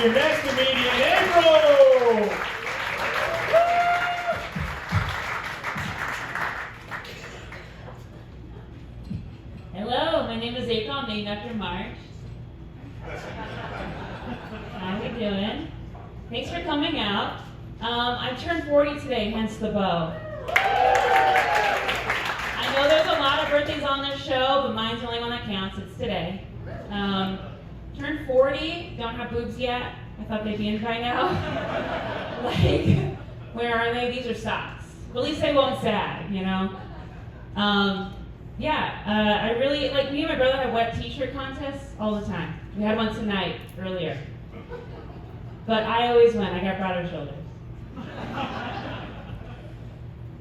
your next comedian, Improv! Hello, my name is April. I'm named after March. How we doing? Thanks for coming out. I turned 40 today, hence the bow. I know there's a lot of birthdays on this show, but mine's the only one that counts. It's today. Turned 40, don't have boobs yet. I thought they'd be in by now. Like, where are they? These are socks. But at least they won't sag, you know? I really, like, me and my brother have wet t-shirt contests all the time. We had one tonight, earlier. But I always win. I got broader shoulders.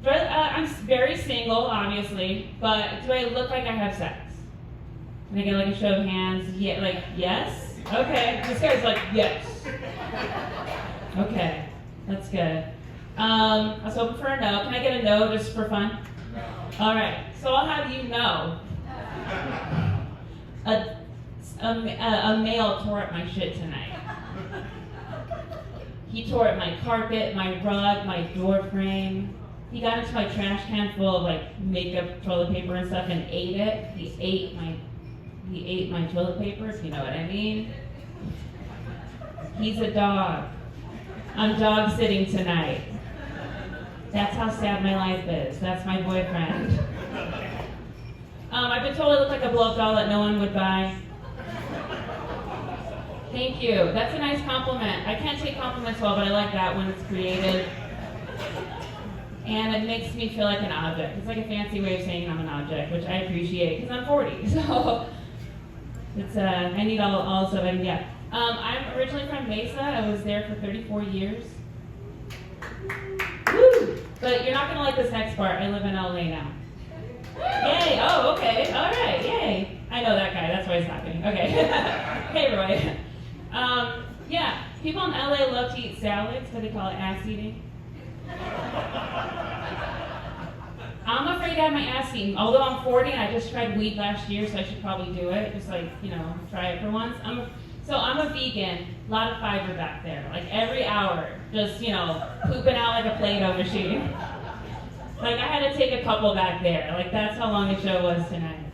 But I'm very single, obviously. But do I look like I have sex? Can I get like a show of hands? Yeah, like, yes? Okay. This guy's like, yes. Okay. That's good. I was hoping for a no. Can I get a no just for fun? No. All right. So I'll have you know. A male tore up my shit tonight. He tore up my carpet, my rug, my door frame. He got into my trash can full of like makeup, toilet paper and stuff and ate it. He ate my toilet paper, if you know what I mean. He's a dog. I'm dog sitting tonight. That's how sad my life is. That's my boyfriend. I've been told I look like a blow-up doll that no one would buy. Thank you. That's a nice compliment. I can't take compliments well, but I like that when it's creative. And it makes me feel like an object. It's like a fancy way of saying I'm an object, which I appreciate because I'm 40. So it's I need all stuff. And yeah, I'm originally from Mesa. I was there for 34 years. Woo! But you're not gonna like this next part. I live in LA now. Yay! Oh, okay. All right. Yay! I know that guy. That's why he's laughing. Okay. Hey, Roy. Yeah, people in LA love to eat salads, but they call it ass eating. I'm afraid to have my ass eaten. Although I'm 40 and I just tried weed last year, so I should probably do it. Just like, you know, try it for once. I'm a vegan. A lot of fiber back there. Like every hour, just, you know, pooping out like a Play-Doh machine. Like I had to take a couple back there. Like that's how long the show was tonight.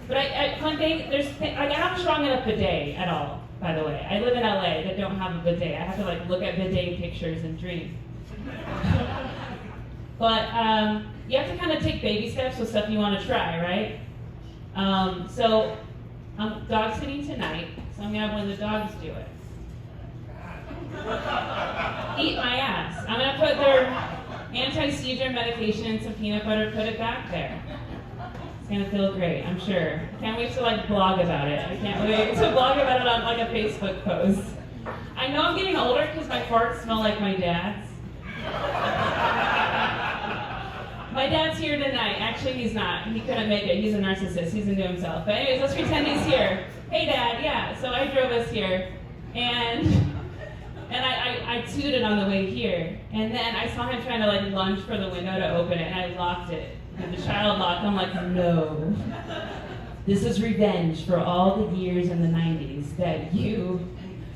But one thing, I haven't strong enough bidet at all, by the way. I live in LA that don't have a bidet. I have to like look at bidet pictures and dream. But you have to kind of take baby steps with stuff you want to try, right? So I'm dog sitting tonight, so I'm gonna have one of the dogs do it. Eat my ass. I'm gonna put their anti-seizure medication and some peanut butter, put it back there. It's gonna feel great, I'm sure. I can't wait to like blog about it. I can't wait to blog about it on like a Facebook post. I know I'm getting older because my farts smell like my dad's. My dad's here tonight. Actually, he's not. He couldn't make it. He's a narcissist. He's into himself. But anyways, let's pretend he's here. Hey, Dad. Yeah. So I drove us here, and I tooted on the way here, and then I saw him trying to like lunge for the window to open it, and I locked it. And the child lock. I'm like, no. This is revenge for all the years in the 90s that you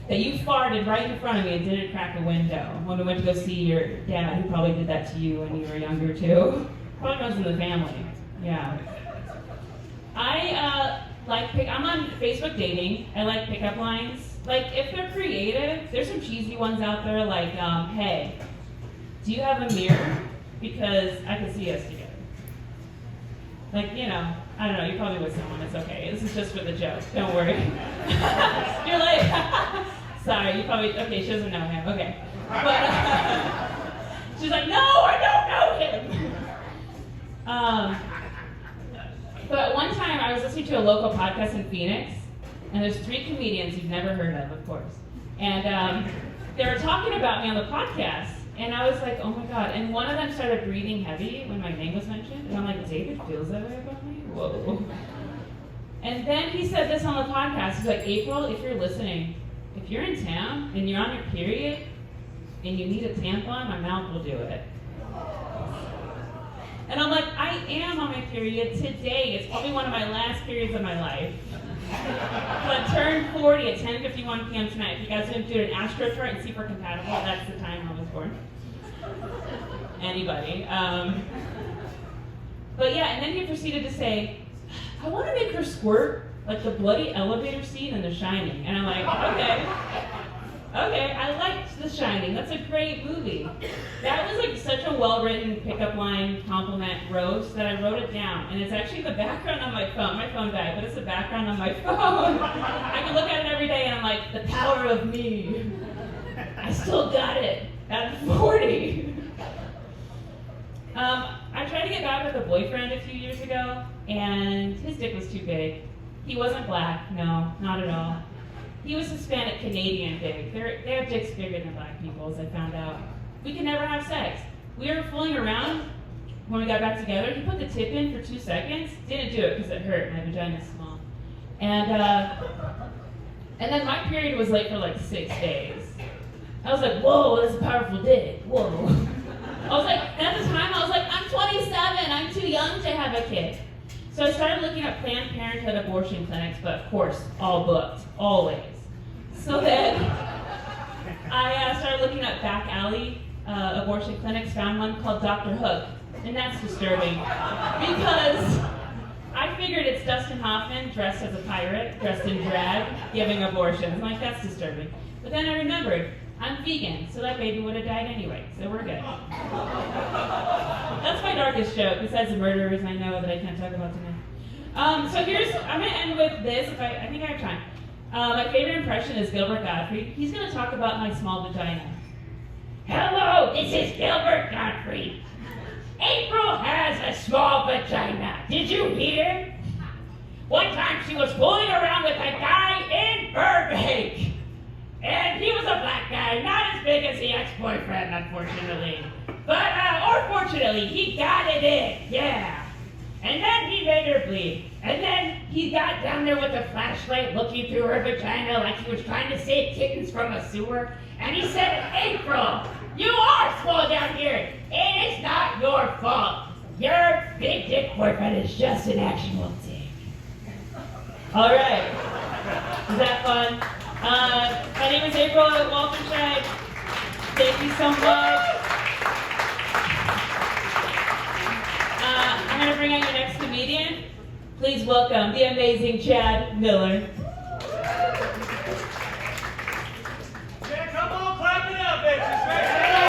farted right in front of me and didn't crack a window when we went to go see your dad, who probably did that to you when you were younger too. Probably runs in the family. Yeah. I'm on Facebook dating. I like pickup lines. Like if they're creative, there's some cheesy ones out there like, hey, do you have a mirror? Because I can see us together. Like, you know, I don't know, you're probably with someone, it's okay. This is just for the joke, don't worry. You're like, sorry, you probably, okay, she doesn't know him, okay. But she's like, no, I don't know him. But one time I was listening to a local podcast in Phoenix, and there's 3 comedians you've never heard of course. And they were talking about me on the podcast, and I was like, oh my God. And one of them started breathing heavy when my name was mentioned. And I'm like, David feels that way about me? Whoa. And then he said this on the podcast. He's like, April, if you're listening, if you're in town and you're on your period and you need a tampon, my mouth will do it. And I'm like, I am on my period today. It's probably one of my last periods of my life. But turned 40 at 10:51 p.m. tonight. If you guys didn't do an astro chart and see if we're compatible, that's the time I was born. Anybody. But yeah, and then he proceeded to say, I want to make her squirt like the bloody elevator scene in The Shining. And I'm like, okay, I liked The Shining. That's a great movie. That was like such a well-written pickup line compliment roast that I wrote it down. And it's actually the background on my phone. My phone died, but it's the background on my phone. I can look at it every day and I'm like, the power of me. I still got it at 40. I tried to get back with a boyfriend a few years ago, and his dick was too big. He wasn't black, no, not at all. He was Hispanic Canadian big. They have dicks bigger than black people's, I found out. We could never have sex. We were fooling around when we got back together. He put the tip in for 2 seconds. Didn't do it because it hurt. My vagina's small. And then my period was late for like 6 days. I was like, whoa, that's a powerful dick. Whoa. I was like, and at the time I was like, I'm 27, I'm too young to have a kid. So I started looking at Planned Parenthood abortion clinics, but of course, all booked, always. So then I started looking at back alley abortion clinics, found one called Dr. Hook, and that's disturbing because I figured it's Dustin Hoffman dressed as a pirate, dressed in drag, giving abortions. I'm like, that's disturbing. But then I remembered, I'm vegan, so that baby would have died anyway, so we're good. That's my darkest joke, besides the murderers I know that I can't talk about tonight. I'm gonna end with this, I think I have time. My favorite impression is Gilbert Gottfried. He's gonna talk about my small vagina. Hello, this is Gilbert Gottfried. April has a small vagina. Did you hear? One time she was fooling around with a guy in Burbank. And he was a black guy, not as big as the ex-boyfriend, unfortunately. But, or fortunately, he got it in, yeah. And then he made her bleed. And then he got down there with a flashlight looking through her vagina like he was trying to save kittens from a sewer. And he said, April, you are small down here. It is not your fault. Your big dick boyfriend is just an actual dick. All right. Is that fun? My name is April at Walterscheid. Thank you so much. I'm going to bring out your next comedian. Please welcome the amazing Chad Miller.